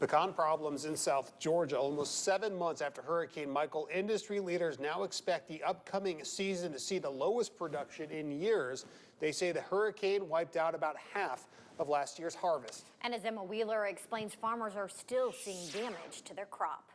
Pecan problems in South Georgia almost 7 months after Hurricane Michael. Industry leaders now expect the upcoming season to see the lowest production in years. They say the hurricane wiped out about half of last year's harvest. And as Emma Wheeler explains, farmers are still seeing damage to their crop.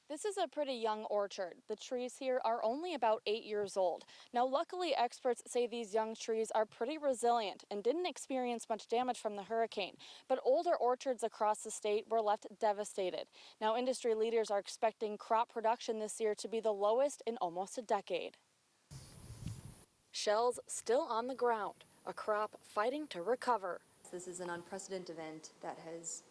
This is a pretty young orchard. The trees here are only about 8 years old. Now, luckily, experts say these young trees are pretty resilient and didn't experience much damage from the hurricane. But older orchards across the state were left devastated. Now, industry leaders are expecting crop production this year to be the lowest in almost a decade. Shells still on the ground, a crop fighting to recover. This is an unprecedented event that has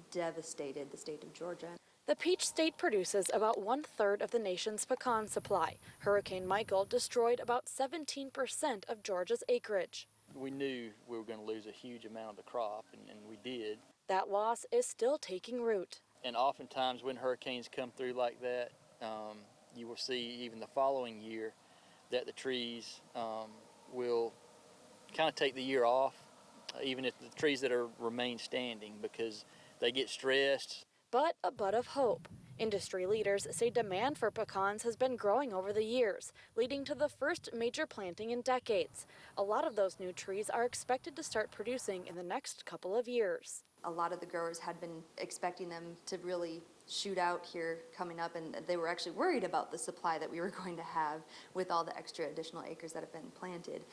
devastated the state of Georgia. The Peach State produces about 1/3 of the nation's pecan supply. Hurricane Michael destroyed about 17% of Georgia's acreage. We knew we were going to lose a huge amount of the crop, and we did. That loss is still taking root. And oftentimes when hurricanes come through like that, you will see even the following year that the trees will kind of take the year off, even if the trees that remain standing, because they get stressed. But a bud of hope. Industry leaders say demand for pecans has been growing over the years, leading to the first major planting in decades. A lot of those new trees are expected to start producing in the next couple of years. A lot of the growers had been expecting them to really shoot out here coming up, and they were actually worried about the supply that we were going to have with all the extra additional acres that have been planted.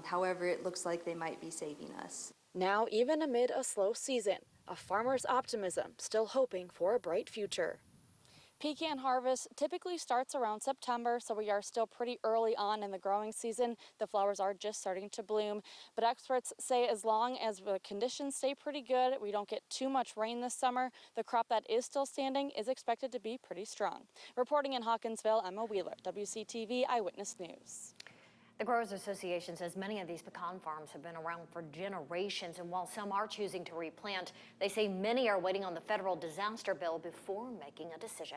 However, it looks like they might be saving us. Now, even amid a slow season, a farmer's optimism, still hoping for a bright future. Pecan harvest typically starts around September, so we are still pretty early on in the growing season. The flowers are just starting to bloom, but experts say as long as the conditions stay pretty good, we don't get too much rain this summer, the crop that is still standing is expected to be pretty strong. Reporting in Hawkinsville, Emma Wheeler, WCTV Eyewitness News. The Growers Association says many of these pecan farms have been around for generations, and while some are choosing to replant, they say many are waiting on the federal disaster bill before making a decision.